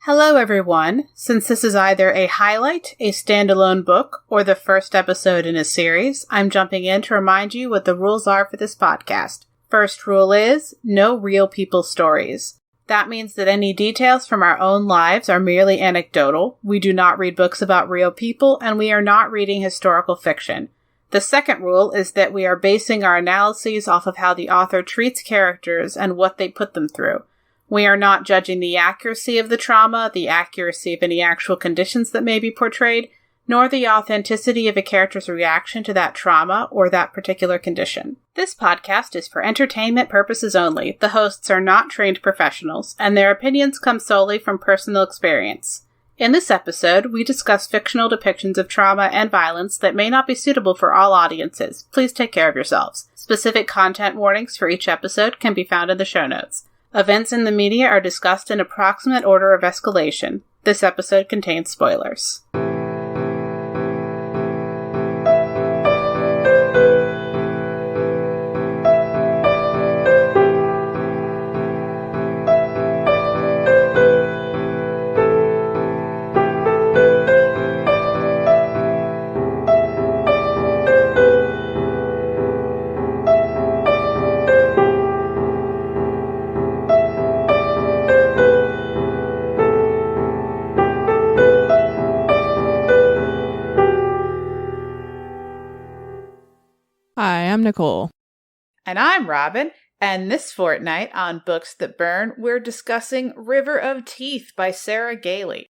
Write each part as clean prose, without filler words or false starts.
Hello everyone. Since this is either a highlight, a standalone book, or the first episode in a series, I'm jumping in to remind you what the rules are for this podcast. First rule is, no real people stories. That means that any details from our own lives are merely anecdotal, we do not read books about real people, and we are not reading historical fiction. The second rule is that we are basing our analyses off of how the author treats characters and what they put them through. We are not judging the accuracy of the trauma, the accuracy of any actual conditions that may be portrayed, nor the authenticity of a character's reaction to that trauma or that particular condition. This podcast is for entertainment purposes only. The hosts are not trained professionals, and their opinions come solely from personal experience. In this episode, we discuss fictional depictions of trauma and violence that may not be suitable for all audiences. Please take care of yourselves. Specific content warnings for each episode can be found in the show notes. Events in the media are discussed in approximate order of escalation. This episode contains spoilers. I'm Nicole. And I'm Robin. And this fortnight on Books That Burn, we're discussing River of Teeth by Sarah Gailey.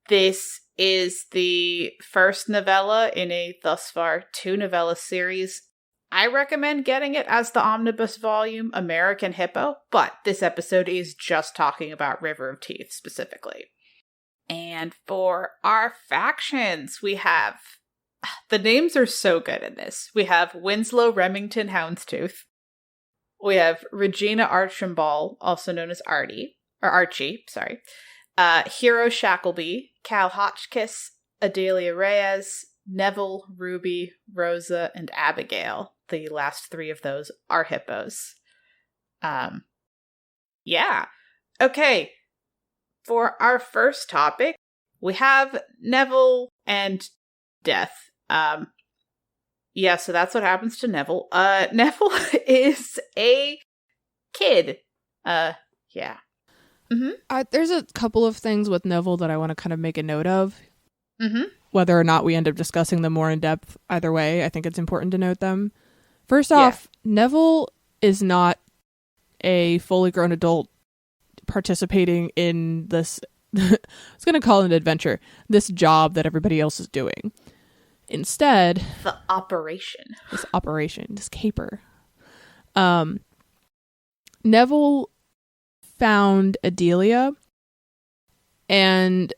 This is the first novella in a thus far 2-novella series. I recommend getting it as the omnibus volume American Hippo, but this episode is just talking about River of Teeth specifically. And for our factions, we have... The names are so good in this. We have Winslow Remington Houndstooth. We have Regina Archambault, also known as Archie. Hero Shackleby, Cal Hotchkiss, Adelia Reyes, Neville, Ruby, Rosa, and Abigail. The last 3 of those are hippos. Yeah. Okay. For our first topic, we have Neville and death. So that's what happens to Neville. Neville is a kid. Yeah. Mm-hmm. There's a couple of things with Neville that I want to kind of make a note of. Mm-hmm. Whether or not we end up discussing them more in depth, either way, I think it's important to note them. First off, Neville is not a fully grown adult participating in this, I was going to call it an adventure, this job that everybody else is doing. Instead, this caper. Neville found Adelia and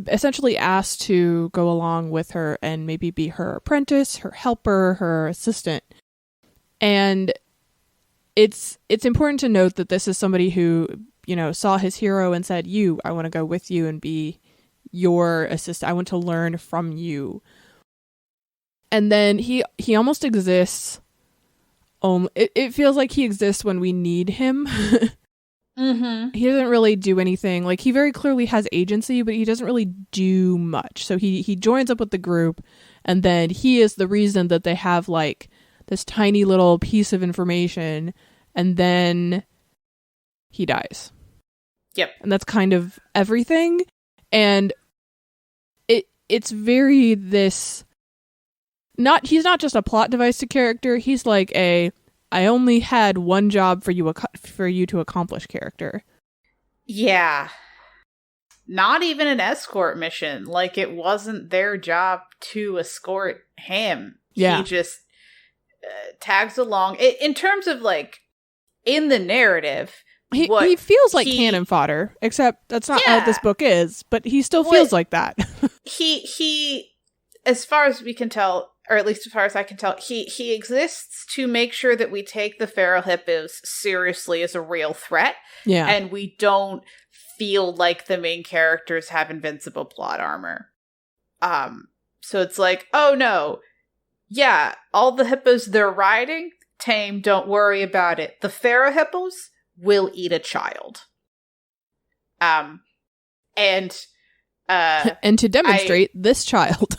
essentially asked to go along with her and maybe be her apprentice, her helper, her assistant. And it's important to note that this is somebody who, saw his hero and said, I want to go with you and be your assistant. I want to learn from you. And then he almost exists. It feels like he exists when we need him. Mm-hmm. He doesn't really do anything. Like, he very clearly has agency, but he doesn't really do much. So he joins up with the group, and then he is the reason that they have, like, this tiny little piece of information, and then he dies. Yep. And that's kind of everything. And it's very this... he's not just a plot device to character. He's like I only had one job for you to accomplish character. Yeah. Not even an escort mission. Like, it wasn't their job to escort him. Yeah. He just tags along. In terms of, like, in the narrative... He feels like cannon fodder, except that's not how this book is, but he still feels like that. he, as far as we can tell, or at least as far as I can tell, he exists to make sure that we take the feral hippos seriously as a real threat. Yeah. And we don't feel like the main characters have invincible plot armor. So it's like, oh no. Yeah, all the hippos they're riding, tame, don't worry about it. The feral hippos will eat a child. And and to demonstrate this child.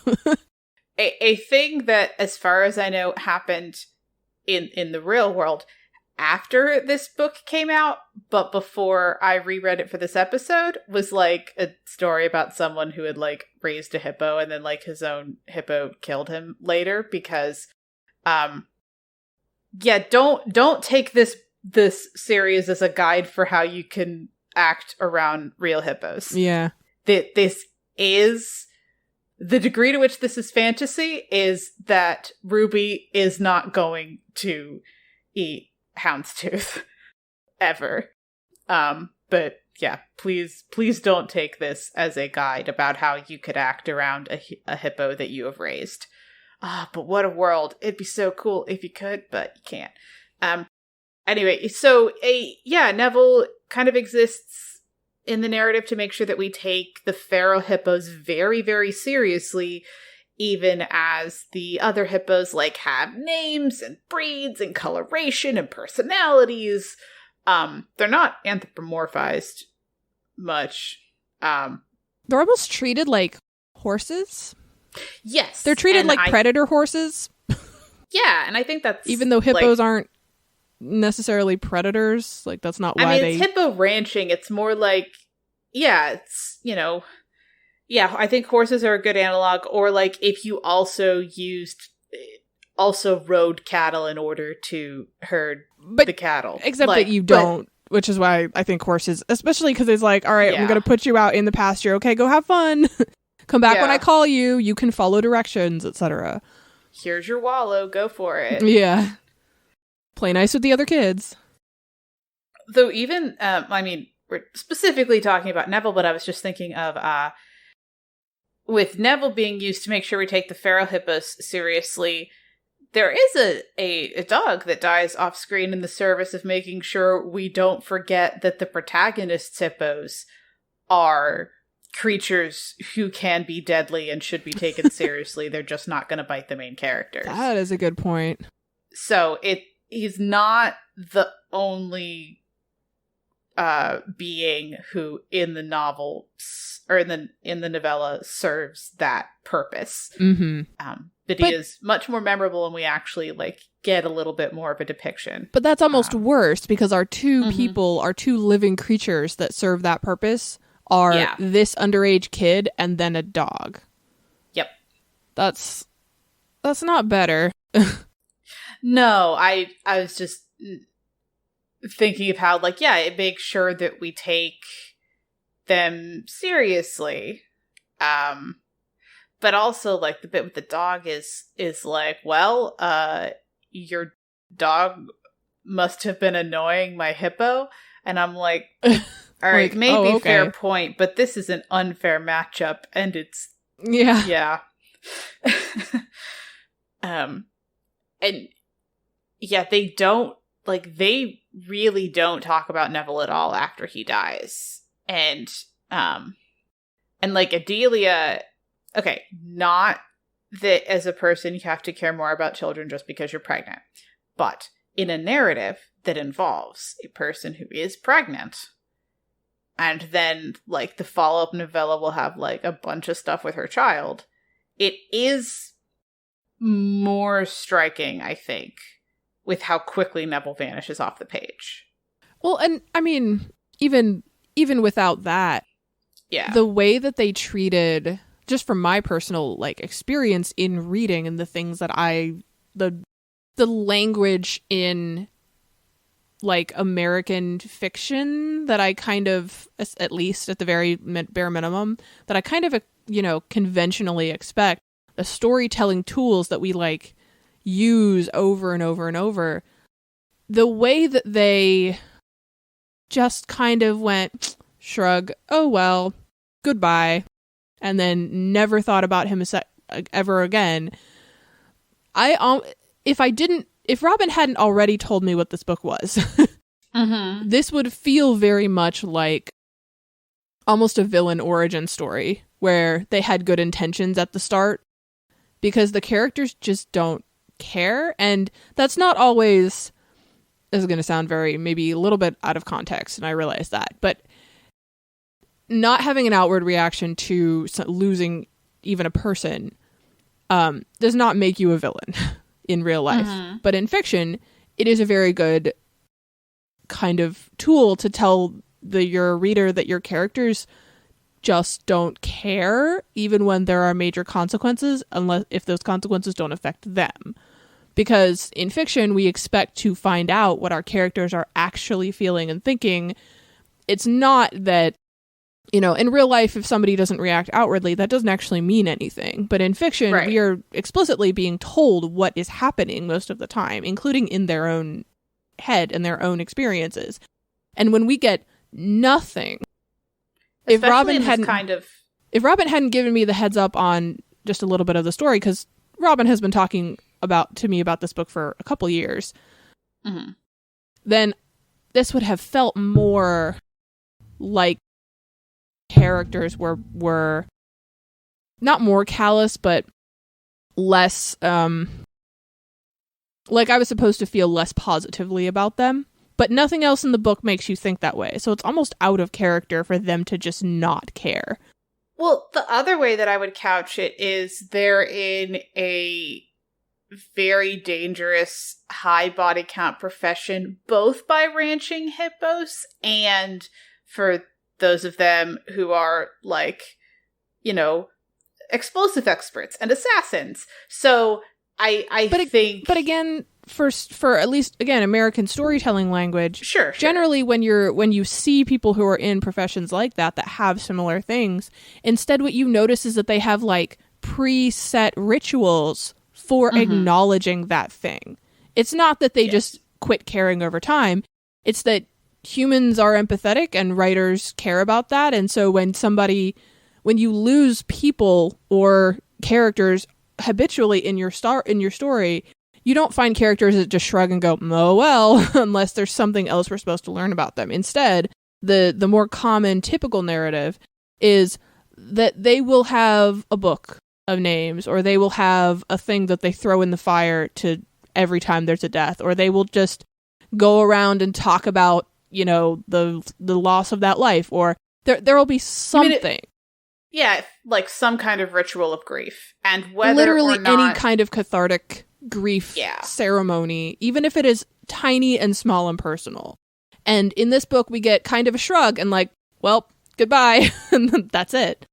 a thing that, as far as I know, happened in the real world after this book came out, but before I reread it for this episode, was like a story about someone who had like raised a hippo and then like his own hippo killed him later because don't take this series as a guide for how you can act around real hippos. Yeah. This is the degree to which this is fantasy is that Ruby is not going to eat houndstooth ever. But yeah, please don't take this as a guide about how you could act around a hippo that you have raised. But what a world. It'd be so cool if you could, but you can't. Anyway, so Neville kind of exists in the narrative to make sure that we take the feral hippos very, very seriously, even as the other hippos like have names and breeds and coloration and personalities. They're not anthropomorphized much. They're almost treated like horses. Yes. They're treated like predator horses. Yeah, and I think that's... Even though hippos aren't necessarily predators, like that's not why it's hippo ranching. It's more like, it's, I think horses are a good analog, or like if you also rode cattle in order to herd the cattle. Except that you don't, which is why I think horses, especially because it's like, all right, I'm going to put you out in the pasture. Okay, go have fun. Come back when I call you. You can follow directions, etc. Here's your wallow. Go for it. Yeah. Play nice with the other kids. Though even, we're specifically talking about Neville, but I was just thinking of, with Neville being used to make sure we take the feral hippos seriously, there is a dog that dies off screen in the service of making sure we don't forget that the protagonist's hippos are creatures who can be deadly and should be taken seriously. They're just not going to bite the main characters. That is a good point. So he's not the only being who in the novel or in the novella serves that purpose. Mm-hmm. But he is much more memorable, and we actually get a little bit more of a depiction. But that's almost worse because our two people, our two living creatures that serve that purpose are this underage kid and then a dog. Yep. That's not better. No, I was just thinking of how, it makes sure that we take them seriously. But also, the bit with the dog is your dog must have been annoying my hippo. And I'm like, all right, maybe fair point, but this is an unfair matchup, and it's... Yeah. And... yeah, they don't, they really don't talk about Neville at all after he dies. And Adelia, okay, not that as a person you have to care more about children just because you're pregnant, but in a narrative that involves a person who is pregnant, and then, the follow-up novella will have, a bunch of stuff with her child, it is more striking, I think, with how quickly Neville vanishes off the page. Well, and I mean, even without that, the way that they treated, just from my personal experience in reading and the things that the language in American fiction that I kind of, at least at the very bare minimum, that I kind of conventionally expect, the storytelling tools that we use over and over and over, the way that they just kind of went, shrug, oh well, goodbye, and then never thought about him ever again. If Robin hadn't already told me what this book was, this would feel very much like almost a villain origin story where they had good intentions at the start, because the characters just don't care. And that's not always, this is going to sound maybe a little bit out of context, and I realize that, but not having an outward reaction to losing even a person does not make you a villain in real life. Mm-hmm. But in fiction, it is a very good kind of tool to tell your reader that your characters just don't care, even when there are major consequences, unless if those consequences don't affect them. Because in fiction, we expect to find out what our characters are actually feeling and thinking. It's not that, in real life, if somebody doesn't react outwardly, that doesn't actually mean anything. But in fiction, we are explicitly being told what is happening most of the time, including in their own head and their own experiences. And when we get nothing, if Robin hadn't given me the heads up on just a little bit of the story, because Robin has been talking to me about this book for a couple years, mm-hmm. then this would have felt more like characters were not more callous, but less like I was supposed to feel less positively about them. But nothing else in the book makes you think that way. So it's almost out of character for them to just not care. Well, the other way that I would couch it is they're in a very dangerous high body count profession, both by ranching hippos and for those of them who are explosive experts and assassins. So I think... But again... For at least, again, American storytelling language, sure. Generally, when you see people who are in professions like that have similar things, instead what you notice is that they have preset rituals for mm-hmm. acknowledging that thing. It's not that they just quit caring over time. It's that humans are empathetic and writers care about that. And so when you lose people or characters habitually in your story, you don't find characters that just shrug and go, oh, well, unless there's something else we're supposed to learn about them. Instead, the more common typical narrative is that they will have a book of names, or they will have a thing that they throw in the fire to every time there's a death, or they will just go around and talk about, the loss of that life, or there will be something. Some kind of ritual of grief. And whether literally or not... any kind of cathartic grief ceremony, even if it is tiny and small and personal. And in this book, we get kind of a shrug and well, goodbye. And that's it.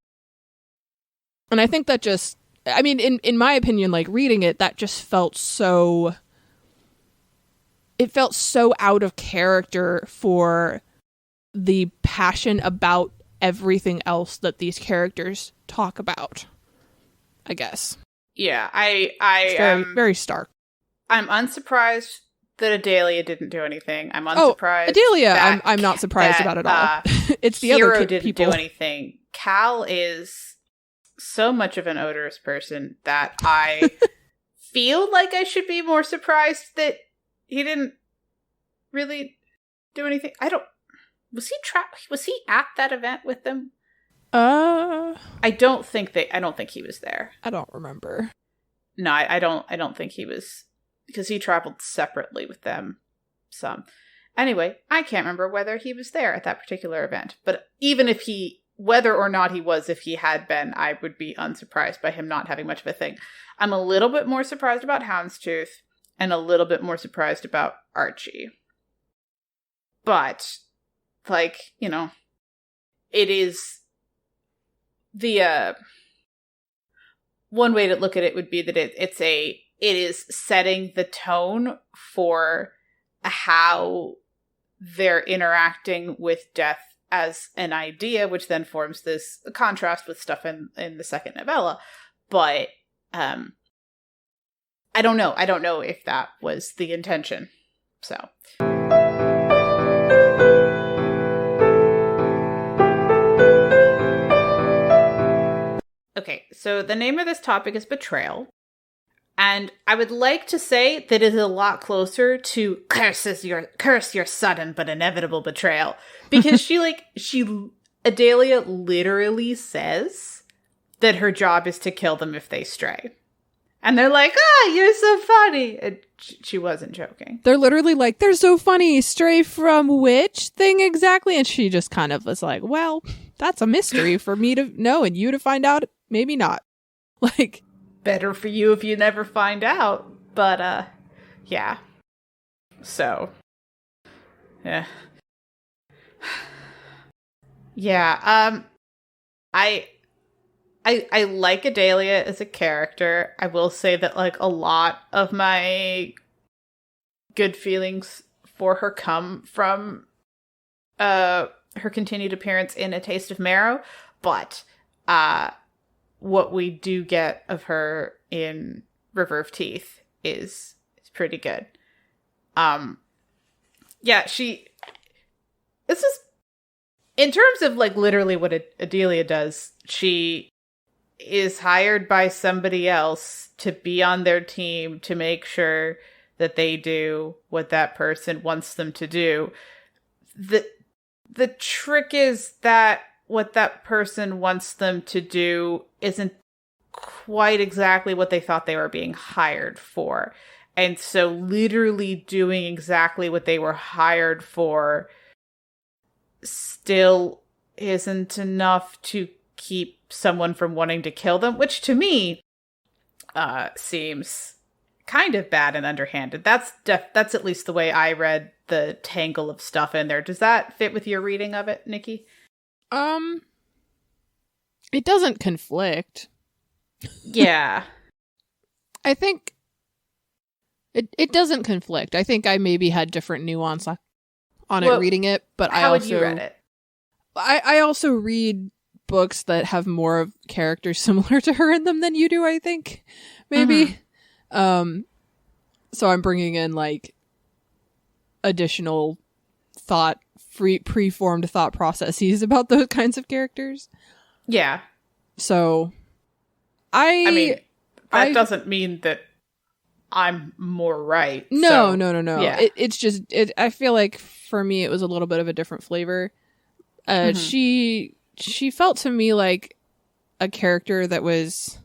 And I think that just, in my opinion, reading it, that just felt so... It felt so out of character for the passion about everything else that these characters talk about, I guess. Yeah, I it's very stark. I'm unsurprised that Adelia didn't do anything. I'm unsurprised. Adelia, I'm not surprised about at all. It's the Hero other didn't people. do anything. Cal is so much of an odorous person that I feel like I should be more surprised that he didn't really do anything. Was he at that event with them? I don't think he was there. I don't remember. No, I don't think he was, because he traveled separately with them some. Anyway, I can't remember whether he was there at that particular event. But even whether or not he was, if he had been, I would be unsurprised by him not having much of a thing. I'm a little bit more surprised about Houndstooth and a little bit more surprised about Archie. But, it is... The one way to look at it would be that it is setting the tone for how they're interacting with death as an idea, which then forms this contrast with stuff in the second novella. But I don't know. I don't know if that was the intention. So... Okay, so the name of this topic is Betrayal, and I would like to say that it is a lot closer to curse your sudden but inevitable betrayal, because Adelia literally says that her job is to kill them if they stray. And they're like, you're so funny. And she wasn't joking. They're literally like, they're so funny. Stray from which thing exactly? And she just kind of was like, well, that's a mystery for me to know and you to find out. Maybe not. Like, better for you if you never find out. But, yeah. So, yeah. Yeah, I like Adelia as a character. I will say that, like, a lot of my good feelings for her come from her continued appearance in A Taste of Marrow, but what we do get of her in River of Teeth is pretty good. Yeah, this is, in terms of, like, literally what Adelia does, she is hired by somebody else to be on their team to make sure that they do what that person wants them to do. The trick is that what that person wants them to do isn't quite exactly what they thought they were being hired for. And so literally doing exactly what they were hired for still isn't enough to keep someone from wanting to kill them, which to me seems kind of bad and underhanded. That's at least the way I read the tangle of stuff in there. Does that fit with your reading of it, Nikki? It doesn't conflict. Yeah. I think it doesn't conflict. I think I maybe had different nuance on it reading it, but how would you read it? I also read books that have more of characters similar to her in them than you do, I think. Maybe. Mm-hmm. So I'm bringing in, like, additional preformed thought processes about those kinds of characters. Yeah. So I mean, that doesn't mean that I'm more right. No. Yeah. It's just, I feel like for me it was a little bit of a different flavor. She felt to me like a character that was,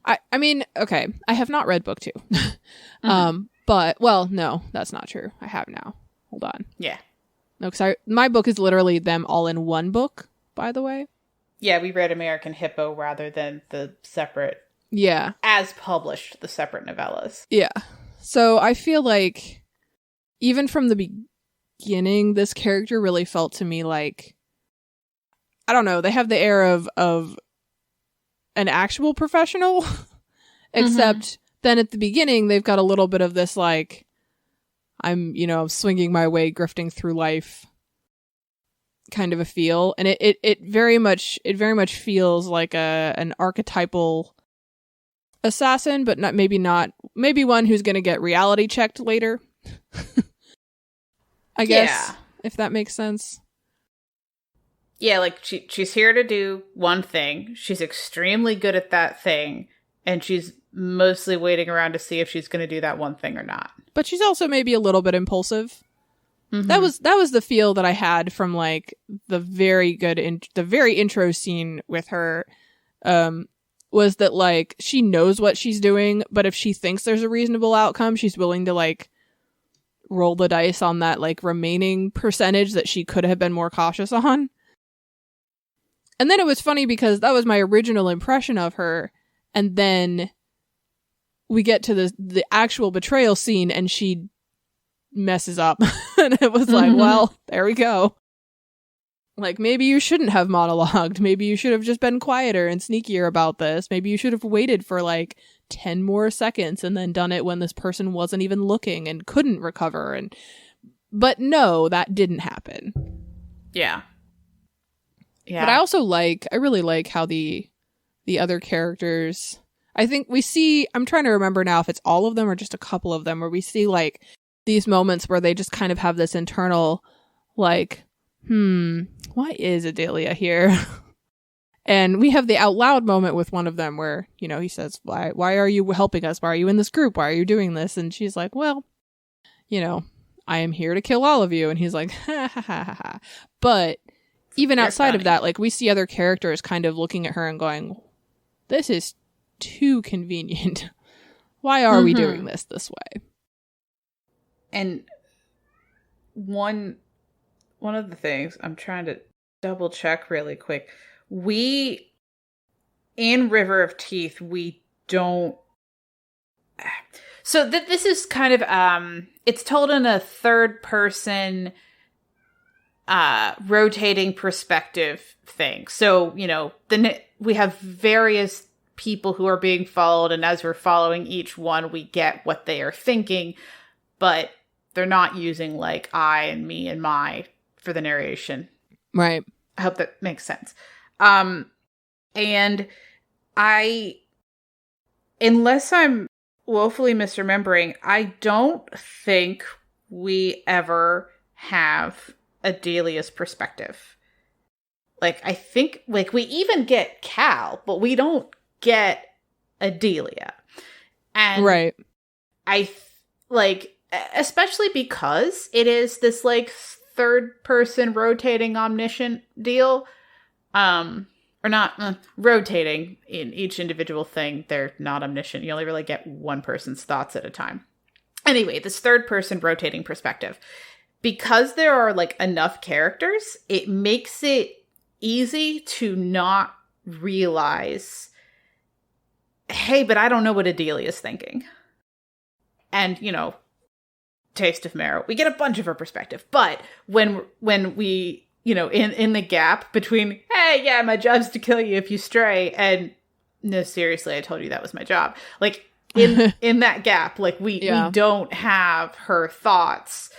I mean, okay, I have not read book 2. But, well, no, that's not true. I have now. Hold on. Yeah. No, because my book is literally them all in one book, by the way. Yeah, we read American Hippo rather than the separate. Yeah. As published, the separate novellas. Yeah. So I feel like even from the beginning, this character really felt to me like, I don't know, they have the air of an actual professional, except then at the beginning, they've got a little bit of this, like, I'm, swinging my way, grifting through life kind of a feel. And it very much feels like an archetypal assassin, but maybe one who's going to get reality checked later. I guess, if that makes sense. Yeah, like, she's here to do one thing. She's extremely good at that thing, and she's mostly waiting around to see if she's going to do that one thing or not. But she's also maybe a little bit impulsive. Mm-hmm. That was the feel that I had from, like, the very intro scene with her. Was that, like, she knows what she's doing, but if she thinks there's a reasonable outcome, she's willing to, like, roll the dice on that, like, remaining percentage that she could have been more cautious on. And then it was funny because that was my original impression of her, and then we get to the actual betrayal scene and she messes up. And it was like, well, there we go. Like, maybe you shouldn't have monologued. Maybe you should have just been quieter and sneakier about this. Maybe you should have waited for, like, 10 more seconds and then done it when this person wasn't even looking and couldn't recover. But no, that didn't happen. Yeah. Yeah. But I really like how the other characters, I think we see, I'm trying to remember now if it's all of them or just a couple of them, where we see, like, these moments where they just kind of have this internal, like, why is Adelia here? And we have the out loud moment with one of them where, he says, why are you helping us? Why are you in this group? Why are you doing this? And she's like, well, I am here to kill all of you. And he's like, ha ha ha ha ha. But even outside of that, like, we see other characters kind of looking at her and going, this is too convenient. Why are we doing this way? And one of the things I'm trying to double check really quick. In River of Teeth, we don't... So this is kind of, it's told in a third person, rotating perspective thing. So, we have various people who are being followed, and as we're following each one, we get what they are thinking, but they're not using like I and me and my for the narration. Right. I hope that makes sense. And unless I'm woefully misremembering, I don't think we ever have Adelia's perspective. Like, I think, like, we even get Cal, but we don't get Adelia. And right. Especially because it is this, like, third person rotating omniscient deal. Or not rotating in each individual thing. They're not omniscient. You only really get one person's thoughts at a time. Anyway, this third person rotating perspective. Because there are like enough characters, it makes it easy to not realize, hey, but I don't know what Adelia is thinking. And, taste of Marrow. We get a bunch of her perspective. But when we... in the gap between, hey, yeah, my job's to kill you if you stray, and no, seriously, I told you that was my job. Like, in that gap, like, we don't have her thoughts.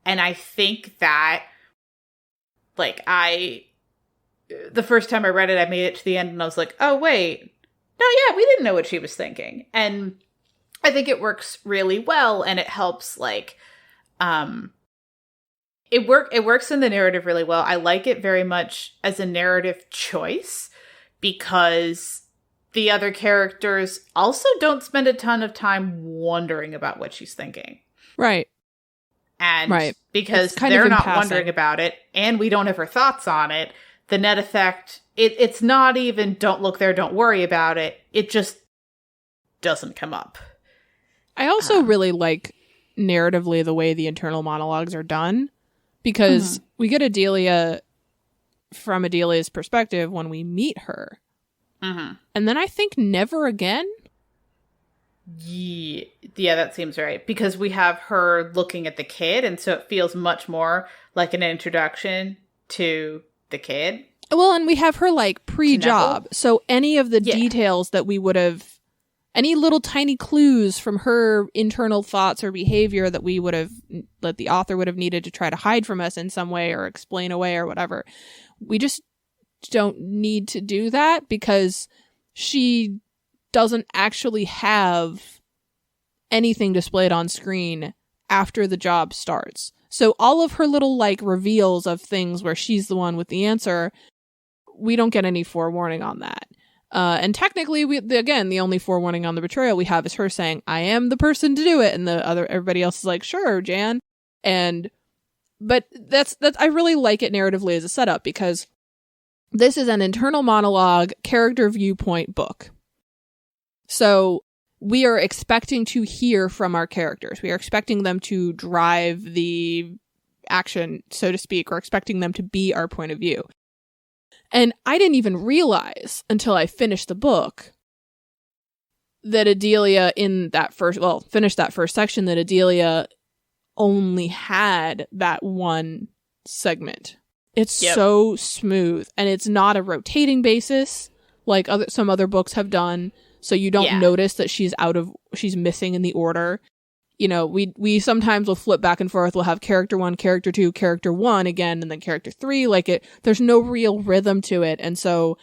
And I think that, like, the first time I read it, I made it to the end, and I was like, oh, wait. No, yeah, we didn't know what she was thinking. And I think it works really well, and it helps, like, It works in the narrative really well. I like it very much as a narrative choice because the other characters also don't spend a ton of time wondering about what she's thinking. Right. And because they're not wondering about it and we don't have her thoughts on it, the net effect, it's not even don't look there, don't worry about it. It just doesn't come up. I also really like narratively the way the internal monologues are done. Because we get Adelia from Adelia's perspective when we meet her. Mm-hmm. And then I think never again. Yeah, that seems right. Because we have her looking at the kid, and so it feels much more like an introduction to the kid. Well, and we have her like pre-job. So any of the details that we would have... Any little tiny clues from her internal thoughts or behavior that the author would have needed to try to hide from us in some way or explain away or whatever. We just don't need to do that because she doesn't actually have anything displayed on screen after the job starts. So all of her little like reveals of things where she's the one with the answer, we don't get any forewarning on that. And technically, the only forewarning on the betrayal we have is her saying, I am the person to do it. And everybody else is like, sure, Jan. But that's I really like it narratively as a setup because this is an internal monologue, character viewpoint book. So we are expecting to hear from our characters. We are expecting them to drive the action, so to speak, or expecting them to be our point of view. And I didn't even realize until I finished the book that Adelia finished that first section, that Adelia only had that one segment. It's so smooth, and it's not a rotating basis like some other books have done. So you don't notice that she's missing in the order. We sometimes will flip back and forth. We'll have character 1, character 2, character 1 again, and then character 3. There's no real rhythm to it. And so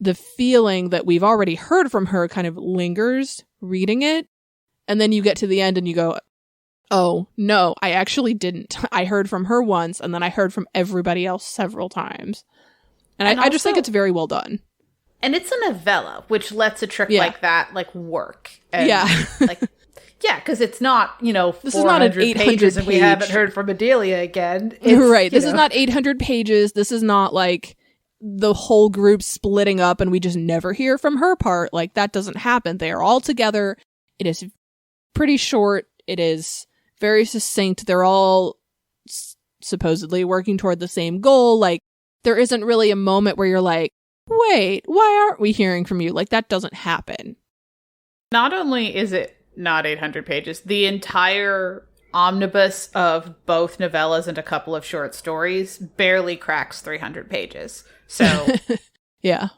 the feeling that we've already heard from her kind of lingers reading it. And then you get to the end and you go, oh, no, I actually didn't. I heard from her once, and then I heard from everybody else several times. And I just think it's very well done. And it's a novella, which lets a trick like that, work. And, yeah, because it's not, this is not an 800 pages and we haven't heard from Adelia again. Right. This is not 800 pages. This is not the whole group splitting up and we just never hear from her part. That doesn't happen. They are all together. It is pretty short. It is very succinct. They're all supposedly working toward the same goal. there isn't really a moment where you're like, wait, why aren't we hearing from you? Like, that doesn't happen. Not only is it not 800 pages, the entire omnibus of both novellas and a couple of short stories barely cracks 300 pages. So, yeah.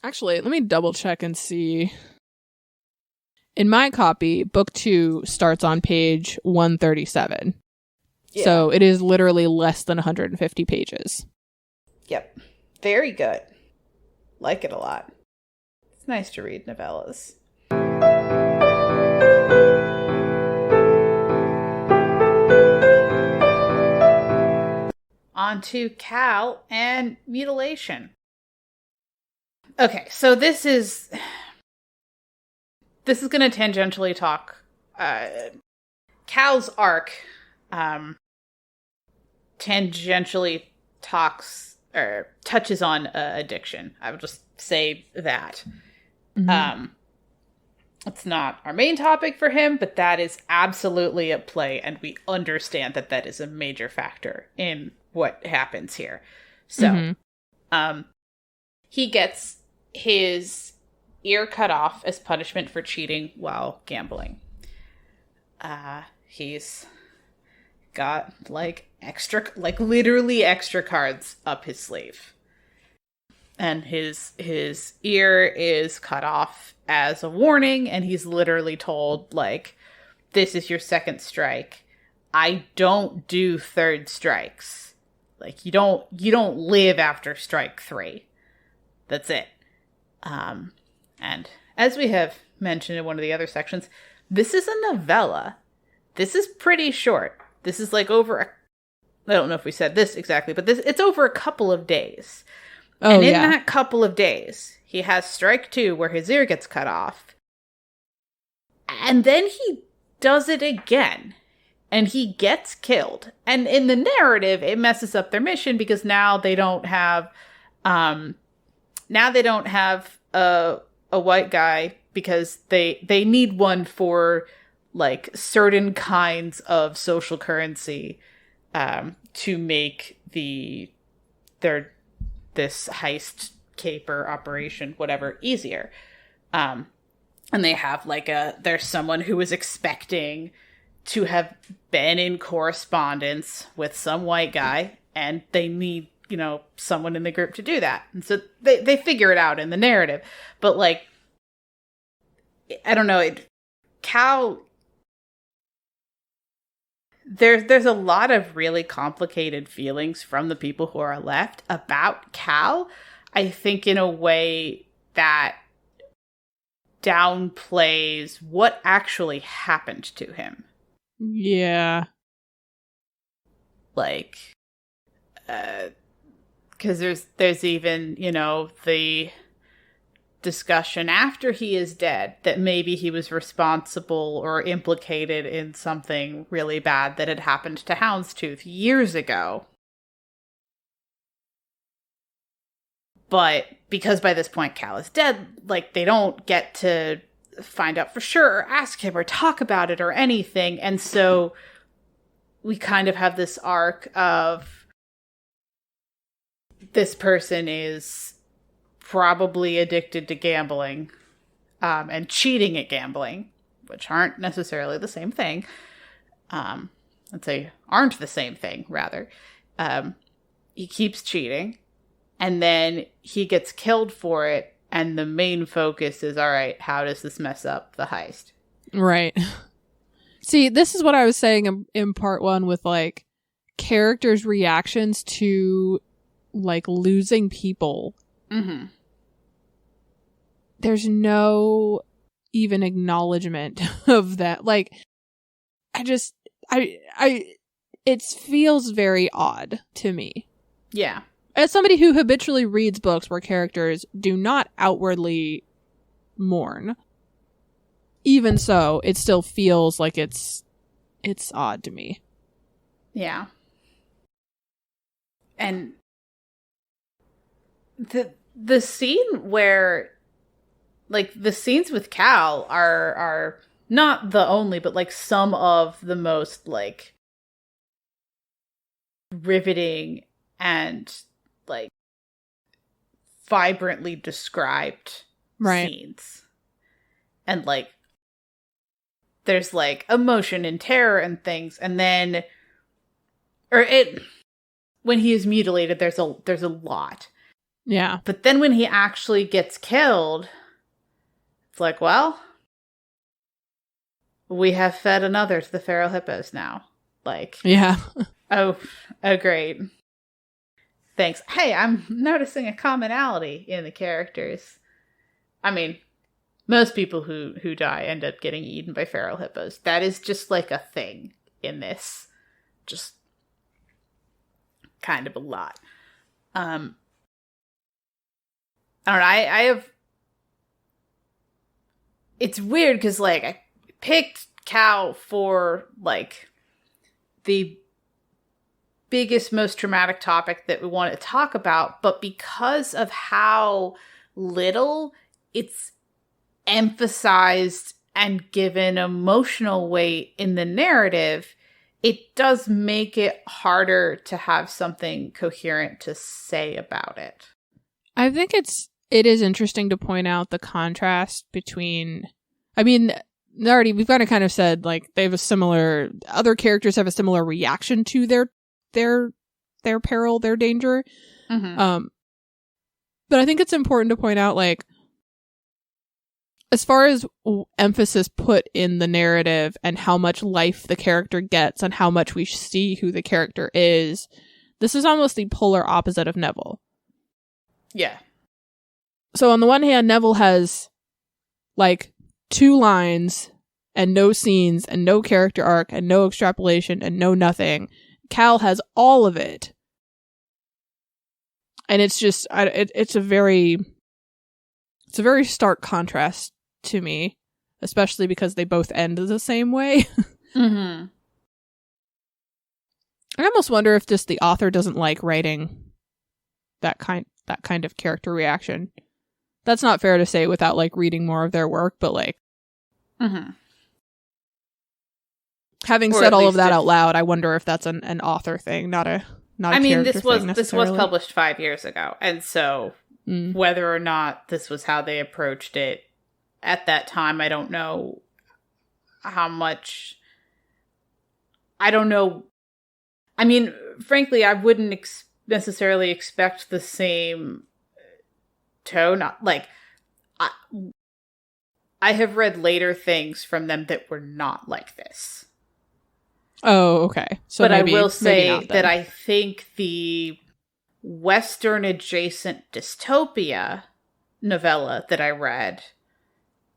Actually, let me double check and see. In my copy, book 2 starts on page 137. Yeah. So it is literally less than 150 pages. Yep. Very good. Like it a lot. It's nice to read novellas. On to Cal and mutilation. Okay, so this is going to tangentially talk. Cal's arc tangentially talks or touches on addiction. I would just say that. Mm-hmm. It's not our main topic for him, but that is absolutely at play, and we understand that that is a major factor in what happens here. So, he gets his ear cut off as punishment for cheating while gambling. He's got literally extra cards up his sleeve. And his ear is cut off as a warning, and he's literally told, like, this is your second strike. I don't do third strikes. Like, you don't live after strike 3. That's it. And as we have mentioned in one of the other sections, this is a novella. This is pretty short. This is like I don't know if we said this exactly, but it's over a couple of days. Oh, and in that couple of days, he has strike 2 where his ear gets cut off. And then he does it again. And he gets killed. And in the narrative, it messes up their mission because now they don't have a white guy because they need one for like certain kinds of social currency to make this heist caper operation, whatever, easier. And they have there's someone who is expecting to have been in correspondence with some white guy, and they need, someone in the group to do that. And so they figure it out in the narrative. But I don't know, Cal, there's a lot of really complicated feelings from the people who are left about Cal, I think, in a way that downplays what actually happened to him. Yeah. Because there's even, the discussion after he is dead that maybe he was responsible or implicated in something really bad that had happened to Houndstooth years ago. But because by this point Cal is dead, they don't get to find out for sure or ask him or talk about it or anything. And so we kind of have this arc of this person is probably addicted to gambling and cheating at gambling, which aren't necessarily the same thing. Let's say aren't the same thing, rather. He keeps cheating, and then he gets killed for it, and the main focus is, all right, how does this mess up the heist? Right. See, this is what I was saying in part 1 with, characters' reactions to, losing people. Mm-hmm. There's no even acknowledgement of that. It feels very odd to me. Yeah. As somebody who habitually reads books where characters do not outwardly mourn, even so, it still feels like it's odd to me. Yeah. And the scene where, the scenes with Cal are not the only, but, some of the most, riveting and like vibrantly described scenes. And like there's like emotion and terror and things, and then when he is mutilated, there's a lot. Yeah. But then when he actually gets killed, it's like, well, we have fed another to the feral hippos now. Like, yeah. oh, great. Thanks. Hey, I'm noticing a commonality in the characters. I mean, most people who die end up getting eaten by feral hippos. That is just like a thing in this. Just kind of a lot. I don't know. I have. It's weird because like I picked Cal for like the biggest, most traumatic topic that we want to talk about, but because of how little it's emphasized and given emotional weight in the narrative, it does make it harder to have something coherent to say about it. I think it is interesting to point out the contrast between, I mean, already we've kind of said like they have a similar, other characters have a similar reaction to their peril, their danger. Mm-hmm. But I think it's important to point out, like, as far as emphasis put in the narrative and how much life the character gets and how much we see who the character is, this is almost the polar opposite of Neville. Yeah. So on the one hand, Neville has like 2 lines and no scenes and no character arc and no extrapolation and no nothing. Cal has all of it. And it's just, it's a very stark contrast to me, especially because they both end the same way. Mm-hmm. I almost wonder if just the author doesn't like writing that kind of character reaction. That's not fair to say without like reading more of their work, but like, mm-hmm. Having said all of that out loud, I wonder if that's an author thing, not a I mean, character thing this was published 5 years ago, and so whether or not this was how they approached it at that time, I don't know how much. I don't know. I mean, frankly, I wouldn't necessarily expect the same tone. Like, I have read later things from them that were not like this. Oh, okay. So but maybe, I will say that I think the Western adjacent dystopia novella that I read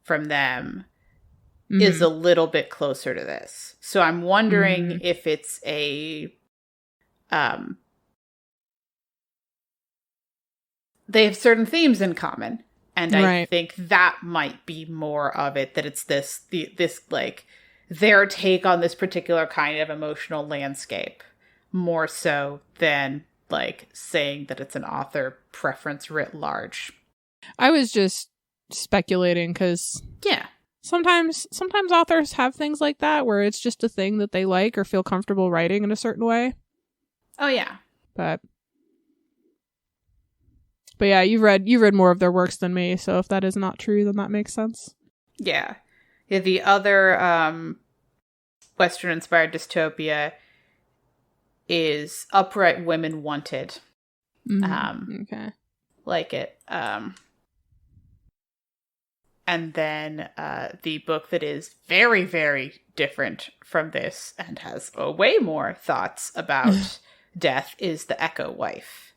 from them is a little bit closer to this. So I'm wondering if it's a they have certain themes in common, and I think that might be more of it, that it's this like their take on this particular kind of emotional landscape, more so than like saying that it's an author preference writ large. I was just speculating because sometimes authors have things like that where it's just a thing that they like or feel comfortable writing in a certain way. Oh yeah. But yeah, you've read more of their works than me, so if that is not true, then that makes sense. Yeah. Yeah, the other Western-inspired dystopia is Upright Women Wanted. Okay. Like it. And then the book that is very, very different from this and has way more thoughts about death is The Echo Wife.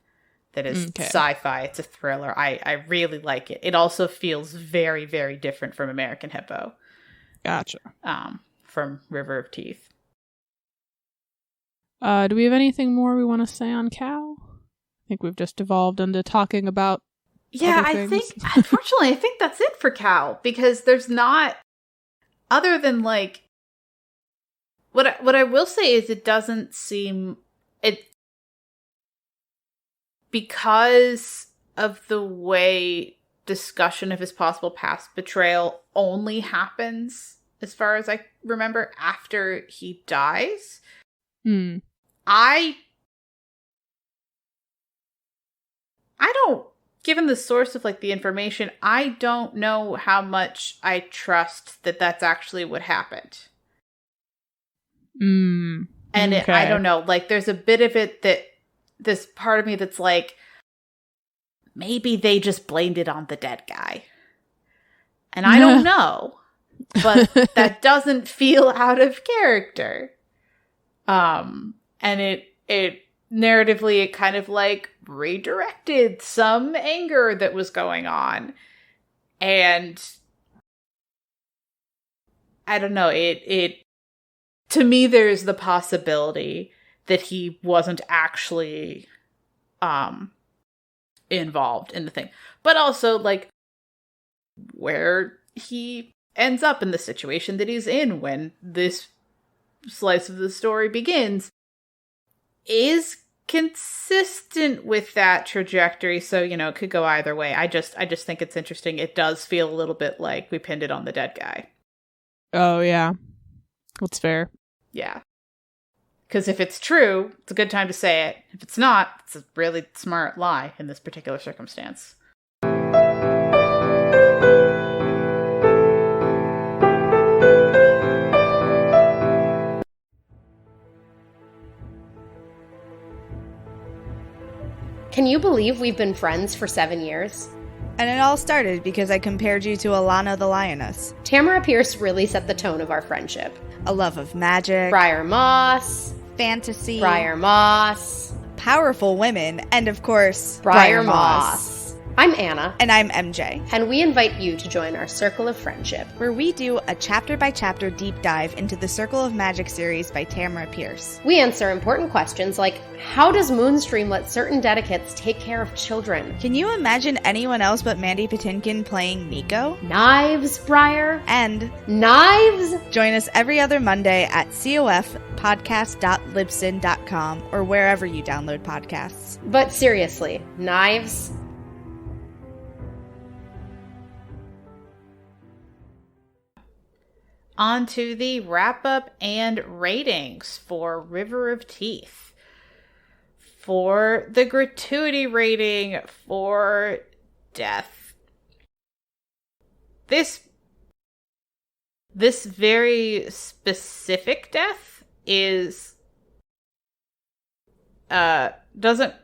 That is sci-fi. It's a thriller. I really like it. It also feels very, very different from American Hippo. Gotcha. From River of Teeth. Do we have anything more we want to say on Cal? I think we've just devolved into talking about other things. Unfortunately, I think that's it for Cal, because there's not, other than like, what I will say is it doesn't seem, because of the way discussion of his possible past betrayal only happens, as far as I remember, after he dies. I given the source of, like, the information, I don't know how much I trust that that's actually what happened. And I don't know, like, there's a bit of it that this part of me that's like, maybe they just blamed it on the dead guy. And I don't know, but that doesn't feel out of character. And it narratively, it kind of, like, redirected some anger that was going on. And I don't know, it to me, there's the possibility that he wasn't actually involved in the thing. But also, like, where he ends up in the situation that he's in when this slice of the story begins is consistent with that trajectory. So, you know, it could go either way. I just think it's interesting. It does feel a little bit like we pinned it on the dead guy. Oh, yeah. That's fair. Yeah. Because if it's true, it's a good time to say it. If it's not, it's a really smart lie in this particular circumstance. Can you believe we've been friends for 7 years? And it all started because I compared you to Alana the Lioness. Tamara Pierce really set the tone of our friendship. A love of magic, Briar Moss, fantasy, Briar Moss, powerful women, and of course, Briar Moss. I'm Anna. And I'm MJ. And we invite you to join our Circle of Friendship, where we do a chapter-by-chapter deep dive into the Circle of Magic series by Tamara Pierce. We answer important questions like, how does Moonstream let certain dedicates take care of children? Can you imagine anyone else but Mandy Patinkin playing Nico? Knives, Briar? And knives? Join us every other Monday at cofpodcast.libsyn.com or wherever you download podcasts. But seriously, knives? On to the wrap-up and ratings for River of Teeth. For the gratuity rating for death. This very specific death is doesn't, I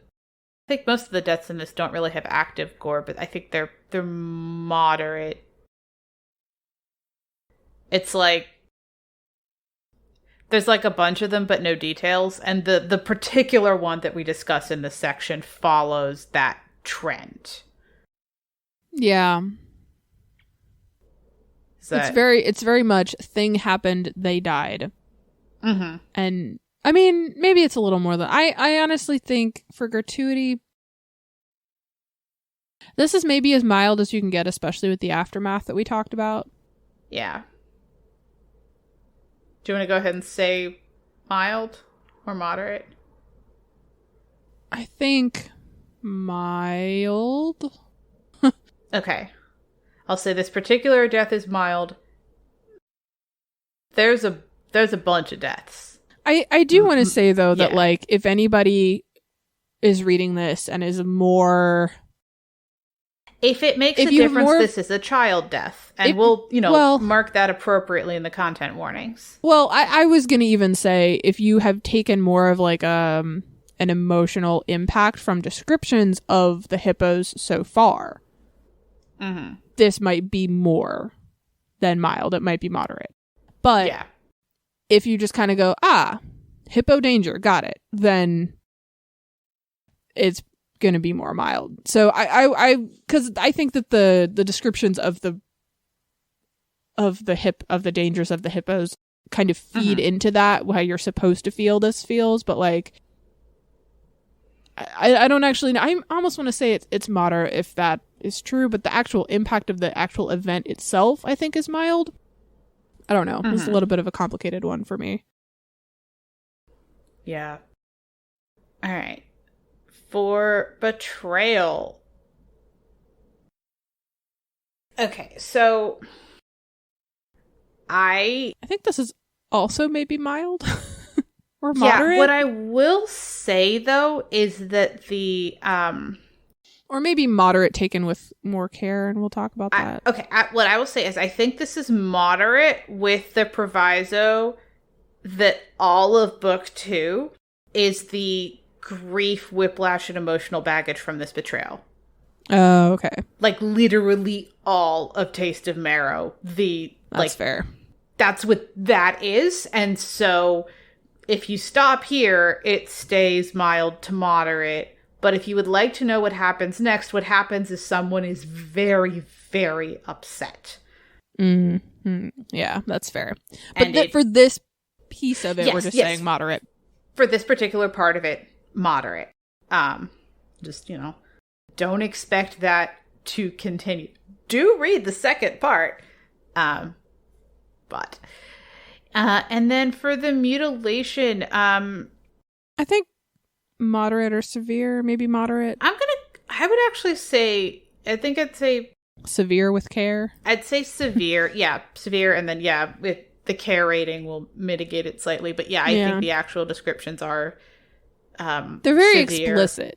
think most of the deaths in this don't really have active gore, but I think they're moderate. It's like there's like a bunch of them, but no details. And the particular one that we discuss in this section follows that trend. Yeah. It's very much thing happened, they died. Mm-hmm. And I mean, maybe it's a little more than I honestly think for gratuity, this is maybe as mild as you can get, especially with the aftermath that we talked about. Yeah. Do you want to go ahead and say mild or moderate? I think mild. Okay. I'll say this particular death is mild. There's a bunch of deaths. I do want to say, though, that, like, if anybody is reading this and is more... If it makes a difference, this is a child death. And we'll mark that appropriately in the content warnings. Well, I was going to even say, if you have taken more of, like, an emotional impact from descriptions of the hippos so far, this might be more than mild. It might be moderate. But if you just kind of go, hippo danger, got it, then it's going to be more mild. So because I think that the descriptions of the dangers of the hippos kind of feed into that, how you're supposed to feel this feels, but like I don't actually know. I almost want to say it's moderate if that is true, but the actual impact of the actual event itself, I think, is mild. I don't know. It's a little bit of a complicated one for me. Yeah. All right. For Betrayal. Okay, so I think this is also maybe mild or moderate. Yeah, what I will say though is that the Or maybe moderate taken with more care, and we'll talk about that. What I will say is I think this is moderate with the proviso that all of book 2 is the grief, whiplash, and emotional baggage from this betrayal. Oh, okay. Like, literally all of Taste of Marrow. That's fair. That's what that is. And so if you stop here, it stays mild to moderate. But if you would like to know what happens next, what happens is someone is very, very upset. Mm-hmm. Yeah, that's fair. But for this piece of it, we're just saying moderate. For this particular part of it, moderate. Just, don't expect that to continue. Do read the second part. And then for the mutilation, I think moderate or severe, maybe moderate. I would actually say, I'd say severe with care. I'd say severe. Yeah, severe. And then, with the care rating will mitigate it slightly. But I think the actual descriptions are they're very severe. Explicit.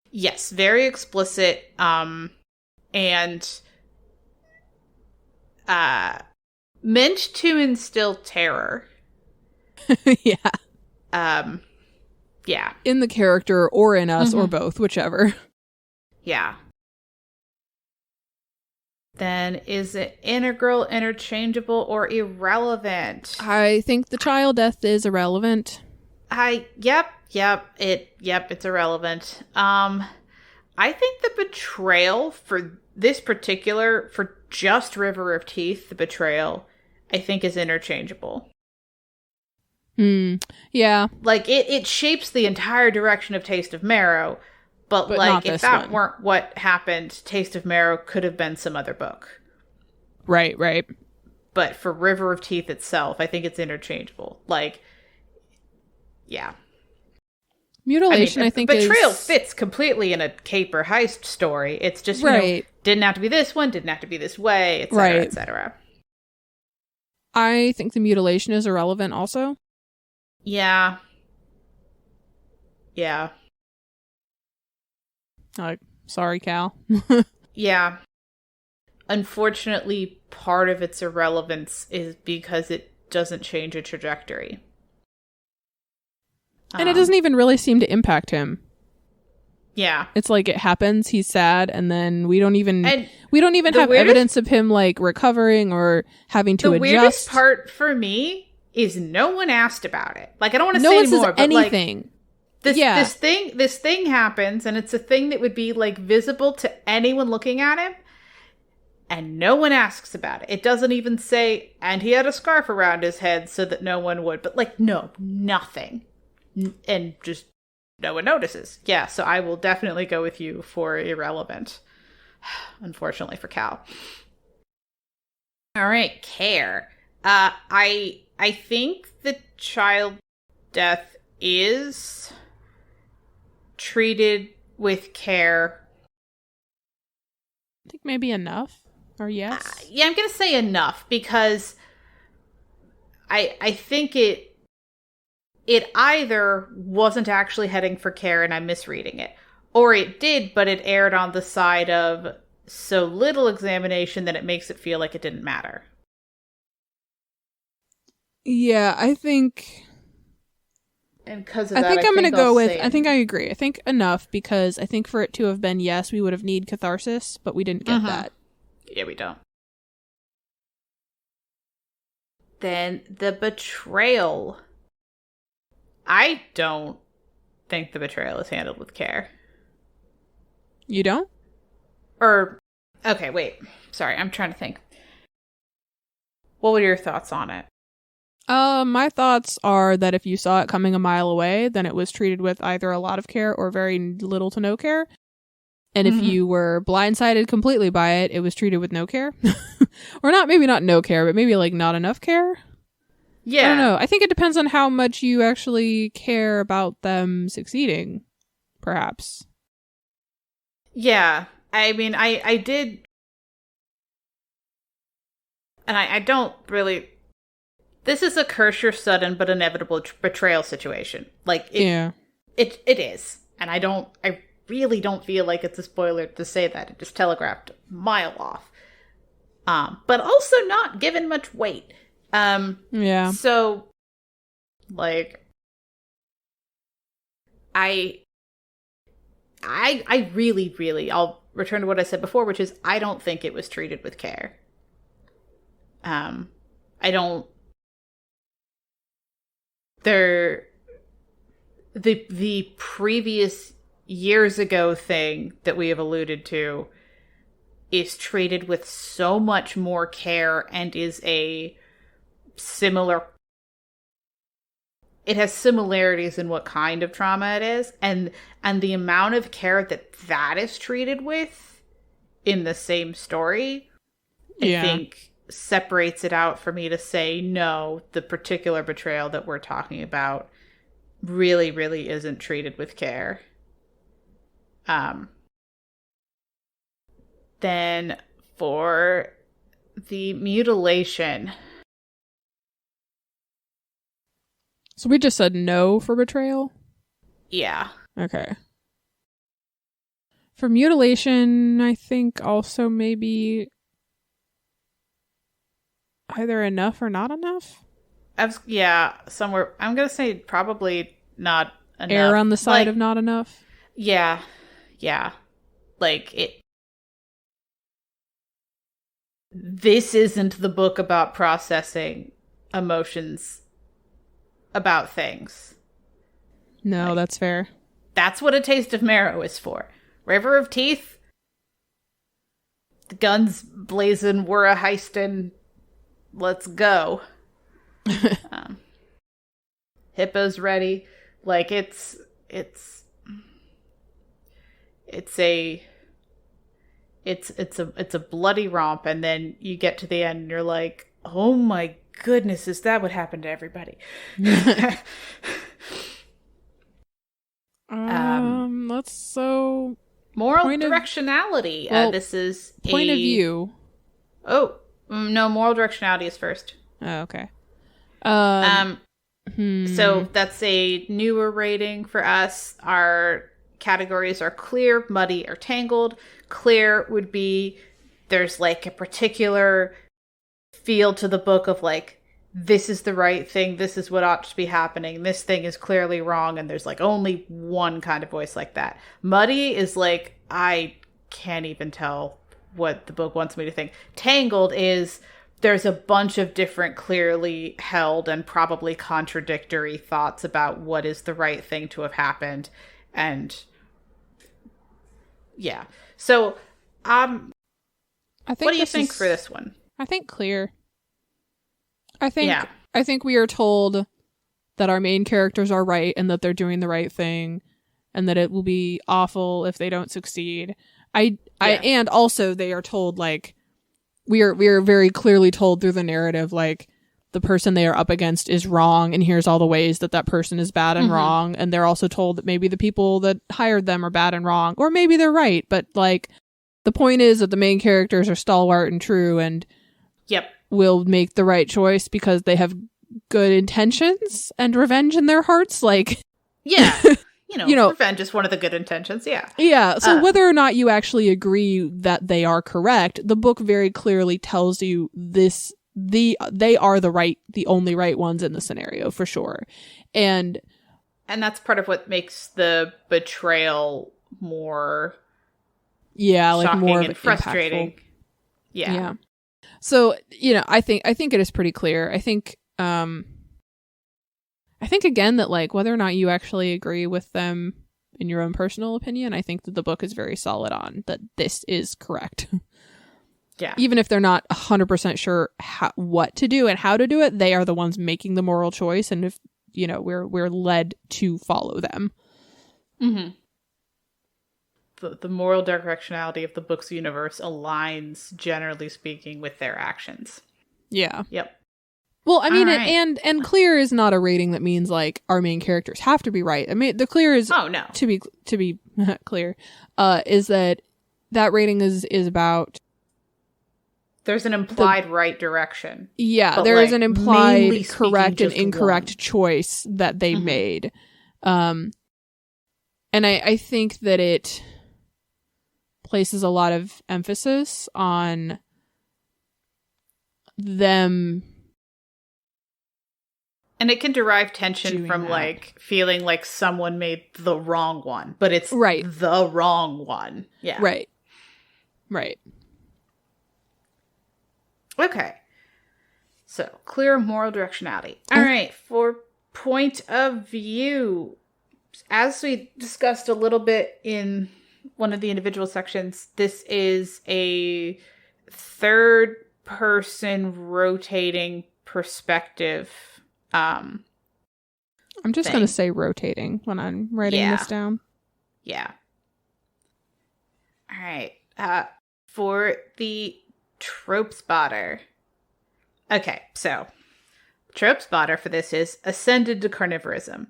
Yes, very explicit. And meant to instill terror. Yeah. Yeah. In the character or in us or both, whichever. Yeah. Then is it integral, interchangeable, or irrelevant? I think the child death is irrelevant. It's irrelevant. I think the betrayal for this particular, for just River of Teeth, the betrayal, I think is interchangeable. Yeah. Like, it shapes the entire direction of Taste of Marrow, but like, if that weren't what happened, Taste of Marrow could have been some other book. Right. But for River of Teeth itself, I think it's interchangeable. Like, yeah. Mutilation, I think, Betrayal fits completely in a caper heist story. It's just, didn't have to be this one, didn't have to be this way, etc., etc. I think the mutilation is irrelevant also. Yeah. Sorry, Cal. Yeah. Unfortunately, part of its irrelevance is because it doesn't change a trajectory. And it doesn't even really seem to impact him. Yeah. It's like it happens, he's sad, and then we don't even have evidence of him like recovering or having to adjust. The weirdest part for me is no one asked about it. Like, I don't want to say more, but anything. Like, this thing happens, and it's a thing that would be like visible to anyone looking at him, and no one asks about it. It doesn't even say, and he had a scarf around his head so that no one would. But like, no, nothing. And just no one notices. Yeah, so I will definitely go with you for irrelevant. Unfortunately for Cal. All right, care. I think the child death is treated with care. I think maybe enough, or yes. I'm going to say enough, because I think it either wasn't actually heading for care and I'm misreading it, or it did, but it erred on the side of so little examination that it makes it feel like it didn't matter. Yeah, I think... And because of that, I think I'm going to go with... I think I agree. I think enough, because I think for it to have been yes, we would have needed catharsis, but we didn't get that. Yeah, we don't. Then the betrayal. I don't think the betrayal is handled with care. You don't? Okay, wait. Sorry, I'm trying to think. What were your thoughts on it? My thoughts are that if you saw it coming a mile away, then it was treated with either a lot of care or very little to no care. And if you were blindsided completely by it, it was treated with no care. Or maybe not no care, but maybe like not enough care. Yeah. I don't know. I think it depends on how much you actually care about them succeeding, perhaps. Yeah. I mean, I did... And I don't really... This is a curse your sudden but inevitable betrayal situation. Like, it is. And I really don't feel like it's a spoiler to say that. It just telegraphed a mile off. But also not given much weight. Yeah. So, like, I really, really, I'll return to what I said before, which is I don't think it was treated with care. The previous years ago thing that we have alluded to is treated with so much more care and is it has similarities in what kind of trauma it is, and the amount of care that is treated with in the same story, I think separates it out for me to say, no, the particular betrayal that we're talking about really, really isn't treated with care. Then for the mutilation. So we just said no for betrayal? Yeah. Okay. For mutilation, I think also maybe either enough or not enough? Somewhere. I'm going to say probably not enough. Err on the side of not enough? Yeah. Yeah. Like, this isn't the book about processing emotions about things. No, that's fair. That's what A Taste of Marrow is for. River of Teeth, the guns blazing, we're a heisting, let's go. Hippo's ready. Like, it's a bloody romp, and then you get to the end and you're like, oh my goodness, is that what happened to everybody? Let's so moral directionality. This is point of view. Oh no, moral directionality is first. Oh, okay. So that's a newer rating for us. Our categories are clear, muddy, or tangled. Clear would be there's like a particular feel to the book of like, this is the right thing, this is what ought to be happening, this thing is clearly wrong, and there's like only one kind of voice like that. Muddy is like, I can't even tell what the book wants me to think. Tangled is there's a bunch of different clearly held and probably contradictory thoughts about what is the right thing to have happened. And yeah. So I think what do you think for this one? I think clear. I think we are told that our main characters are right and that they're doing the right thing and that it will be awful if they don't succeed. And also they are told, like, we are very clearly told through the narrative, like, the person they are up against is wrong, and here's all the ways that person is bad and wrong. And they're also told that maybe the people that hired them are bad and wrong, or maybe they're right. But, like, the point is that the main characters are stalwart and true and will make the right choice because they have good intentions and revenge in their hearts. Like, yeah. Revenge is one of the good intentions, yeah. Yeah, so whether or not you actually agree that they are correct, the book very clearly tells you they are the only right ones in the scenario, for sure. And that's part of what makes the betrayal more like more and frustrating. Impactful. Yeah. So, I think it is pretty clear. I think again that, like, whether or not you actually agree with them in your own personal opinion, I think that the book is very solid on that this is correct. Yeah. Even if they're not 100% sure what to do and how to do it, they are the ones making the moral choice, and if we're led to follow them. Mm-hmm. The moral directionality of the book's universe aligns, generally speaking, with their actions. Yeah. Yep. Well, I mean, right. and clear is not a rating that means, like, our main characters have to be right. I mean, the clear is to be clear, is that rating is about. There's an implied right direction. Yeah, there is an implied correct and incorrect choice that they made. And I think that it places a lot of emphasis on them. And it can derive tension from, that. like, feeling like someone made the wrong one, but it's right. the wrong one. Yeah. Right. Right. Okay. So, clear moral directionality. All right. For point of view, as we discussed a little bit in one of the individual sections, this is a third-person rotating perspective. I'm just going to say rotating when I'm writing this down. Yeah. All right. For the Trope Spotter. Okay, so Trope Spotter for this is ascended to carnivorism.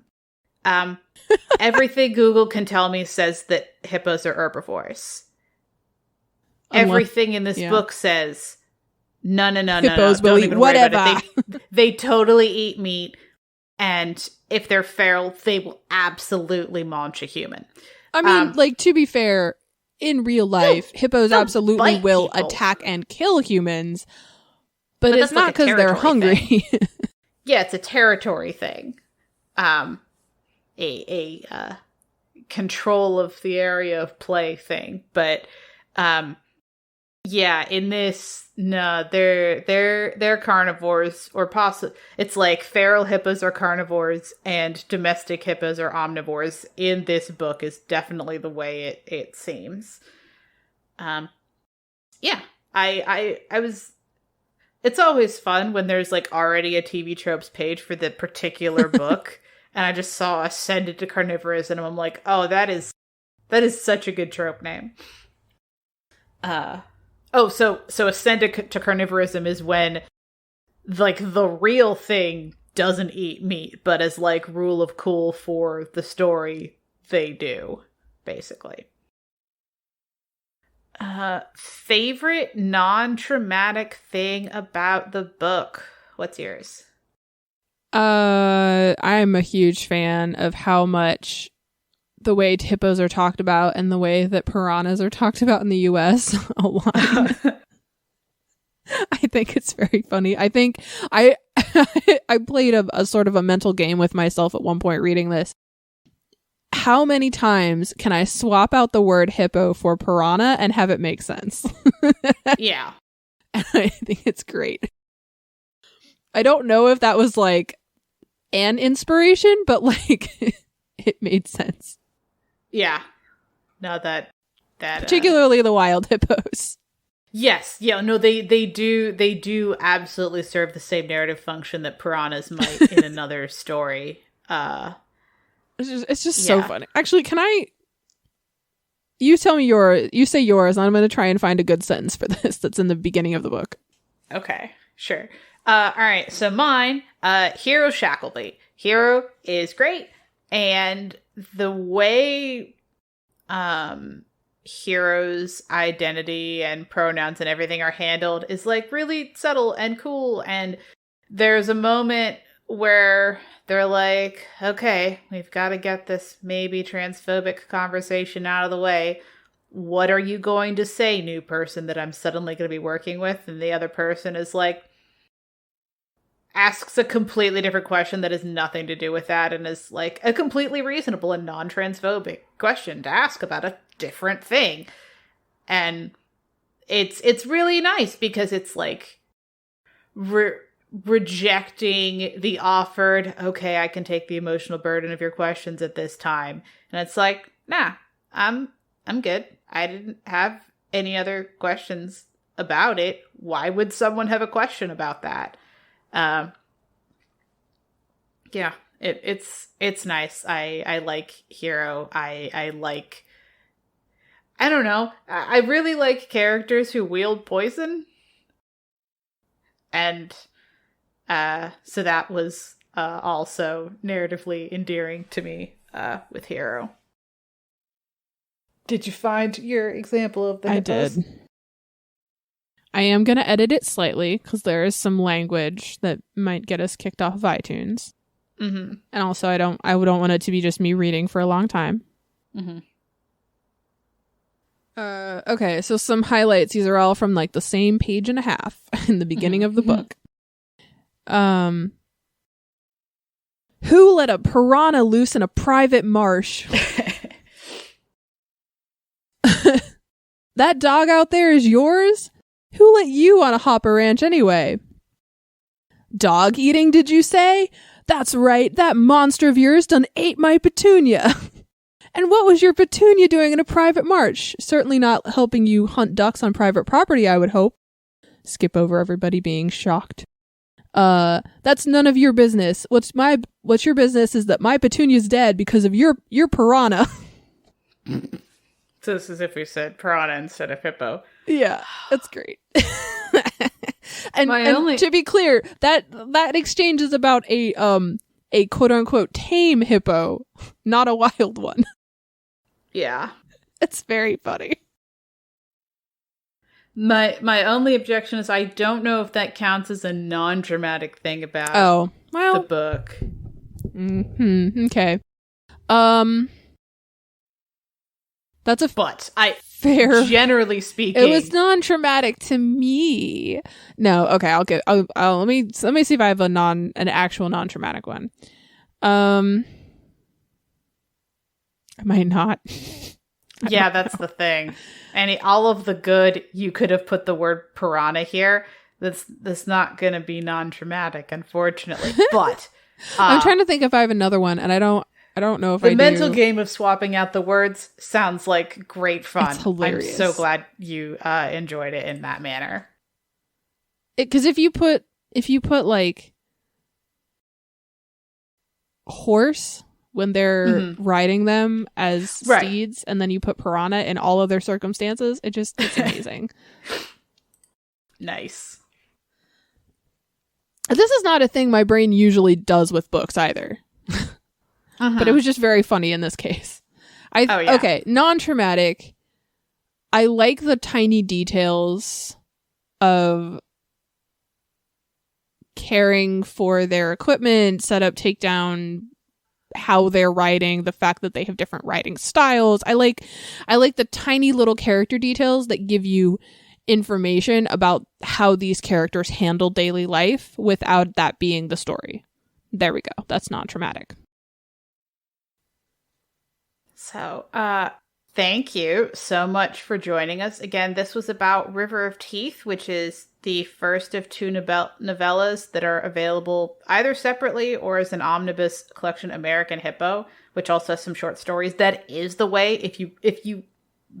Everything Google can tell me says that hippos are herbivores. Everything in this book says no. Hippos will eat whatever. They totally eat meat, and if they're feral, they will absolutely munch a human. I mean, like, to be fair, in real life, hippos absolutely will attack and kill humans, but it's not because they're hungry. Yeah, it's a territory thing. A control of the area of play thing. But yeah, in this, no, they're carnivores, or it's like feral hippos are carnivores and domestic hippos are omnivores. In this book is definitely the way it seems. Yeah, I was. It's always fun when there's like already a TV tropes page for the particular book, and I just saw Ascended to Carnivorous, and I'm like, oh, that is such a good trope name. So Ascended to Carnivorism is when, like, the real thing doesn't eat meat, but as, like, rule of cool for the story, they do, basically. Favorite non-traumatic thing about the book? What's yours? I'm a huge fan of how much the way hippos are talked about and the way that piranhas are talked about in the US align. I think it's very funny. I think I played a sort of a mental game with myself at one point reading this. How many times can I swap out the word hippo for piranha and have it make sense? Yeah. I think it's great. I don't know if that was like an inspiration, but like it made sense. Yeah. No, that particularly the wild hippos. Yes. Yeah, no, they do absolutely serve the same narrative function that piranhas might in another story. It's just so funny. Actually, you tell me you say yours, and I'm going to try and find a good sentence for this that's in the beginning of the book. Okay, sure. All right, so mine, Hero Shackleby. Hero is great, and the way Hero's identity and pronouns and everything are handled is, like, really subtle and cool, and there's a moment where they're like, okay, we've got to get this maybe transphobic conversation out of the way. What are you going to say, new person that I'm suddenly going to be working with? And the other person is like, asks a completely different question that has nothing to do with that, and is like a completely reasonable and non-transphobic question to ask about a different thing. And it's really nice because it's like rejecting the offered, okay, I can take the emotional burden of your questions at this time. And it's like, nah, I'm good. I didn't have any other questions about it. Why would someone have a question about that? Yeah, it's nice. I like Hero. I like, I don't know. I really like characters who wield poison. And so that was also narratively endearing to me with Hero. Did you find your example of the hippos? I did. I am going to edit it slightly because there is some language that might get us kicked off of iTunes. Mm-hmm. And also I don't want it to be just me reading for a long time. Mm-hmm. Okay, so some highlights. These are all from like the same page and a half in the beginning of the book. Who let a piranha loose in a private marsh? That dog out there is yours? Who let you on a hopper ranch anyway? Dog eating, did you say? That's right, that monster of yours done ate my petunia. And what was your petunia doing in a private marsh? Certainly not helping you hunt ducks on private property, I would hope. Skip over everybody being shocked. That's none of your business. What's your business is that my petunia's dead because of your piranha. So this is if we said piranha instead of hippo. Yeah, that's great. and to be clear, that exchange is about a quote unquote tame hippo, not a wild one. Yeah. It's very funny. My only objection is I don't know if that counts as a non-dramatic thing about the book. Okay. That's a fair. Generally speaking, it was non-traumatic to me. No, okay. Let me see if I have an actual non-traumatic one. I might not. Yeah, that's the thing. And all of the good, you could have put the word piranha here. That's not going to be non-traumatic, unfortunately. But I'm trying to think if I have another one, and I don't know if I do. The mental game of swapping out the words sounds like great fun. It's hilarious. I'm so glad you enjoyed it in that manner. Because if you put like horse when they're riding them as steeds, and then you put piranha in all of their circumstances, it's amazing. Nice. This is not a thing my brain usually does with books either. But it was just very funny in this case. Okay, non-traumatic. I like the tiny details of caring for their equipment, setup, takedown, how they're writing, the fact that they have different writing styles. I like the tiny little character details that give you information about how these characters handle daily life without that being the story. There we go. That's non-traumatic. So, thank you so much for joining us. Again, this was about River of Teeth, which is the first of two novellas that are available either separately or as an omnibus collection, American Hippo, which also has some short stories. That is the way. If you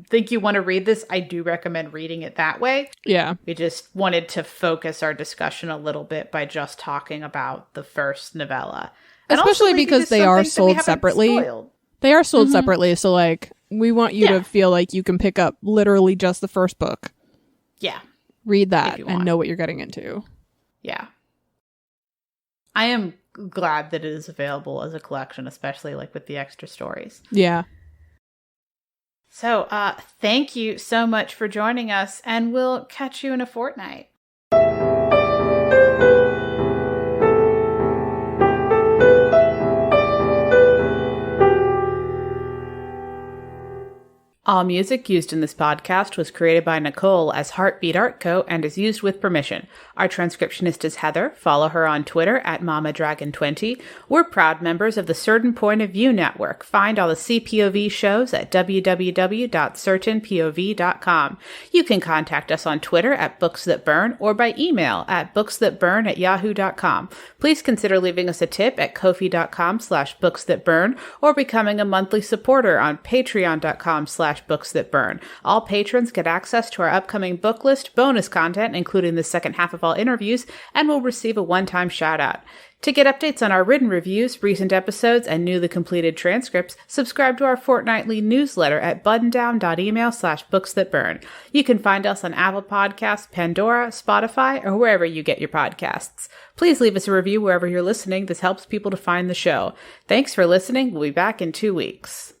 think you want to read this, I do recommend reading it that way. Yeah. We just wanted to focus our discussion a little bit by just talking about the first novella. And especially because they are sold separately. They are sold separately, so like we want you to feel like you can pick up literally just the first book. Yeah. Read that and know what you're getting into. Yeah. I am glad that it is available as a collection, especially like with the extra stories. Yeah. So, thank you so much for joining us, and we'll catch you in a fortnight. All music used in this podcast was created by Nicole as Heartbeat Art Co. and is used with permission. Our transcriptionist is Heather. Follow her on Twitter at MamaDragon20. We're proud members of the Certain Point of View Network. Find all the CPOV shows at www.certainpov.com. You can contact us on Twitter at BooksThatBurn or by email at booksthatburn@yahoo.com. Please consider leaving us a tip at ko-fi.com/booksthatburn or becoming a monthly supporter on patreon.com/booksthatburn. All patrons get access to our upcoming book list, bonus content, including the second half of all interviews, and will receive a one-time shout-out. To get updates on our written reviews, recent episodes, and newly completed transcripts, subscribe to our fortnightly newsletter at buttondown.email/booksthatburn. You can find us on Apple Podcasts, Pandora, Spotify, or wherever you get your podcasts. Please leave us a review wherever you're listening. This helps people to find the show. Thanks for listening. We'll be back in 2 weeks.